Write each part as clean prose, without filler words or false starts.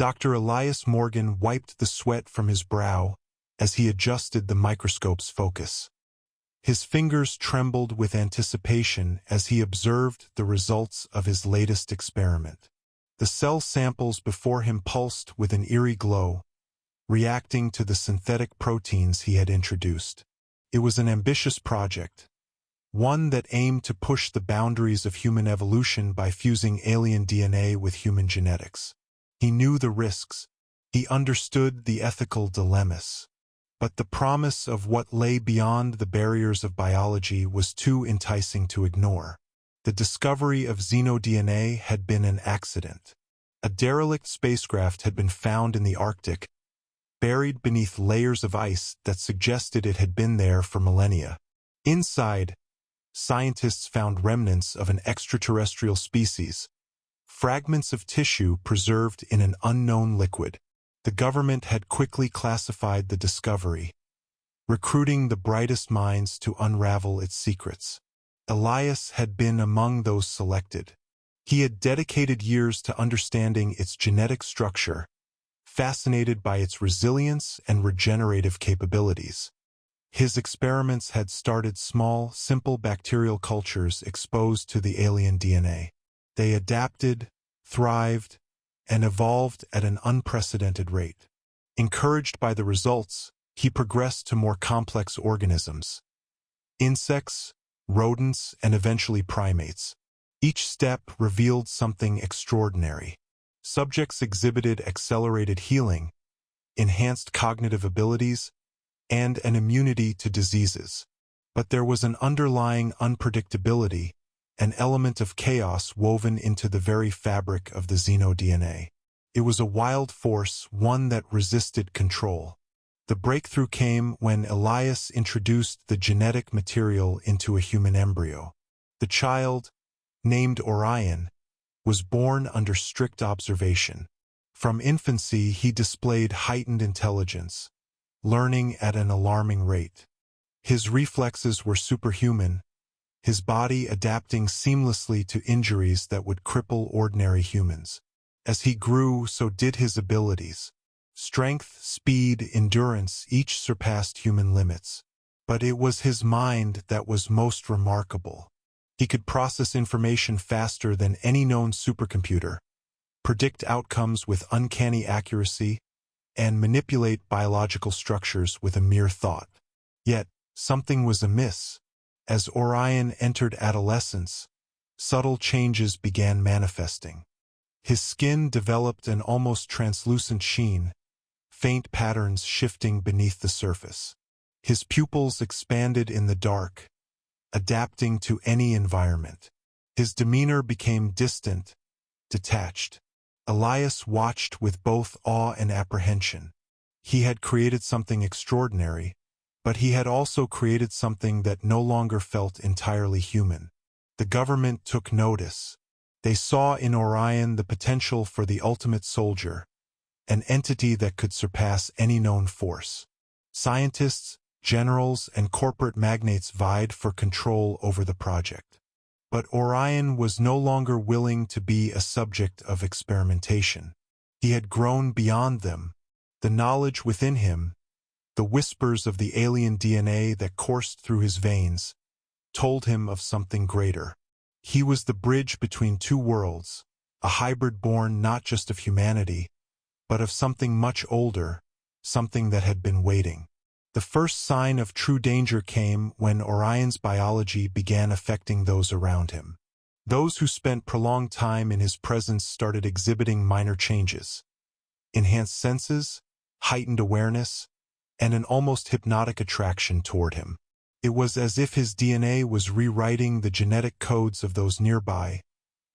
Dr. Elias Morgan wiped the sweat from his brow as he adjusted the microscope's focus. His fingers trembled with anticipation as he observed the results of his latest experiment. The cell samples before him pulsed with an eerie glow, reacting to the synthetic proteins he had introduced. It was an ambitious project, one that aimed to push the boundaries of human evolution by fusing alien DNA with human genetics. He knew the risks. He understood the ethical dilemmas. But the promise of what lay beyond the barriers of biology was too enticing to ignore. The discovery of xeno-DNA had been an accident. A derelict spacecraft had been found in the Arctic, buried beneath layers of ice that suggested it had been there for millennia. Inside, scientists found remnants of an extraterrestrial species, fragments of tissue preserved in an unknown liquid. The government had quickly classified the discovery, recruiting the brightest minds to unravel its secrets. Elias had been among those selected. He had dedicated years to understanding its genetic structure, fascinated by its resilience and regenerative capabilities. His experiments had started small, simple bacterial cultures exposed to the alien DNA. They adapted, thrived, and evolved at an unprecedented rate. Encouraged by the results, he progressed to more complex organisms: insects, rodents, and eventually primates. Each step revealed something extraordinary. Subjects exhibited accelerated healing, enhanced cognitive abilities, and an immunity to diseases. But there was an underlying unpredictability, an element of chaos woven into the very fabric of the xeno-DNA. It was a wild force, one that resisted control. The breakthrough came when Elias introduced the genetic material into a human embryo. The child, named Orion, was born under strict observation. From infancy, he displayed heightened intelligence, learning at an alarming rate. His reflexes were superhuman, his body adapting seamlessly to injuries that would cripple ordinary humans. As he grew, so did his abilities. Strength, speed, endurance, each surpassed human limits. But it was his mind that was most remarkable. He could process information faster than any known supercomputer, predict outcomes with uncanny accuracy, and manipulate biological structures with a mere thought. Yet, something was amiss. As Orion entered adolescence, subtle changes began manifesting. His skin developed an almost translucent sheen, faint patterns shifting beneath the surface. His pupils expanded in the dark, adapting to any environment. His demeanor became distant, detached. Elias watched with both awe and apprehension. He had created something extraordinary, but he had also created something that no longer felt entirely human. The government took notice. They saw in Orion the potential for the ultimate soldier, an entity that could surpass any known force. Scientists, generals, and corporate magnates vied for control over the project. But Orion was no longer willing to be a subject of experimentation. He had grown beyond them. The knowledge within him, the whispers of the alien DNA that coursed through his veins, told him of something greater. He was the bridge between two worlds, a hybrid born not just of humanity, but of something much older, something that had been waiting. The first sign of true danger came when Orion's biology began affecting those around him. Those who spent prolonged time in his presence started exhibiting minor changes: enhanced senses, heightened awareness, and an almost hypnotic attraction toward him. It was as if his DNA was rewriting the genetic codes of those nearby,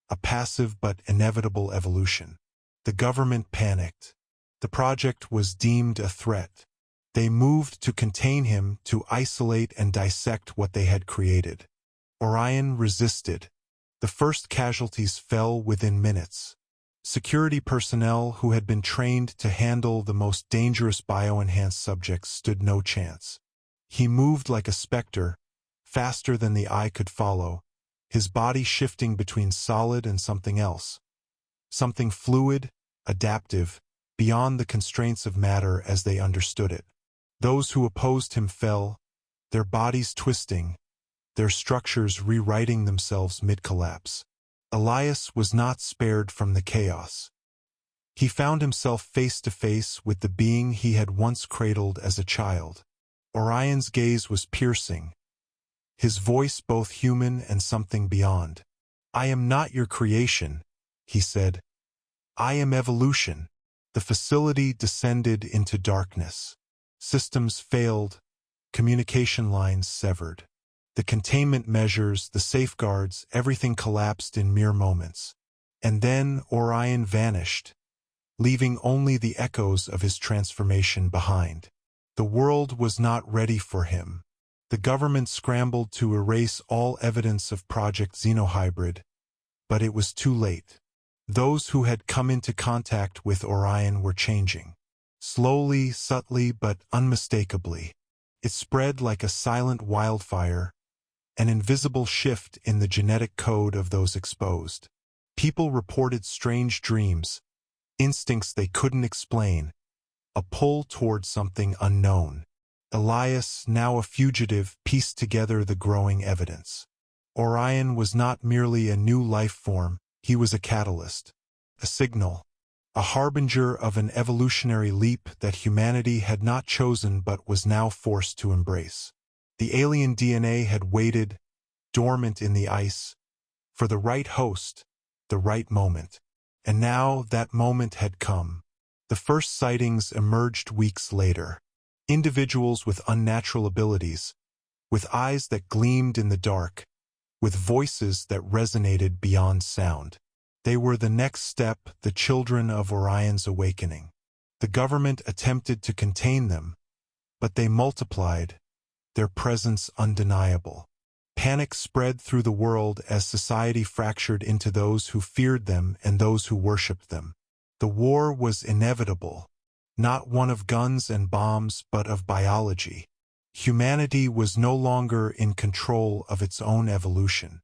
a passive but inevitable evolution. The government panicked. The project was deemed a threat. They moved to contain him, to isolate and dissect what they had created. Orion resisted. The first casualties fell within minutes. Security personnel who had been trained to handle the most dangerous bio-enhanced subjects stood no chance. He moved like a specter, faster than the eye could follow, his body shifting between solid and something else. Something fluid, adaptive, beyond the constraints of matter as they understood it. Those who opposed him fell, their bodies twisting, their structures rewriting themselves mid-collapse. Elias was not spared from the chaos. He found himself face to face with the being he had once cradled as a child. Orion's gaze was piercing, his voice both human and something beyond. "I am not your creation," he said. "I am evolution." The facility descended into darkness. Systems failed, communication lines severed. The containment measures, the safeguards, everything collapsed in mere moments. And then Orion vanished, leaving only the echoes of his transformation behind. The world was not ready for him. The government scrambled to erase all evidence of Project Xeno-Hybrid, but it was too late. Those who had come into contact with Orion were changing. Slowly, subtly, but unmistakably. It spread like a silent wildfire, an invisible shift in the genetic code of those exposed. People reported strange dreams, instincts they couldn't explain, a pull toward something unknown. Elias, now a fugitive, pieced together the growing evidence. Orion was not merely a new life form, he was a catalyst, a signal, a harbinger of an evolutionary leap that humanity had not chosen but was now forced to embrace. The alien DNA had waited, dormant in the ice, for the right host, the right moment. And now that moment had come. The first sightings emerged weeks later. Individuals with unnatural abilities, with eyes that gleamed in the dark, with voices that resonated beyond sound. They were the next step, the children of Orion's awakening. The government attempted to contain them, but they multiplied, their presence undeniable. Panic spread through the world as society fractured into those who feared them and those who worshipped them. The war was inevitable, not one of guns and bombs but of biology. Humanity was no longer in control of its own evolution.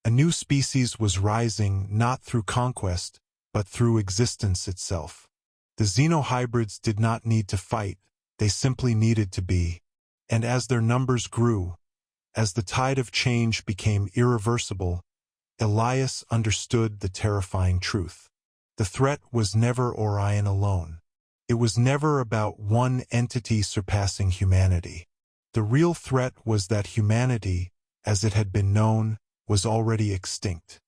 A new species was rising not through conquest, but through existence itself. The Xeno-Hybrids did not need to fight, they simply needed to be. And as their numbers grew, as the tide of change became irreversible, Elias understood the terrifying truth. The threat was never Orion alone. It was never about one entity surpassing humanity. The real threat was that humanity, as it had been known, was already extinct.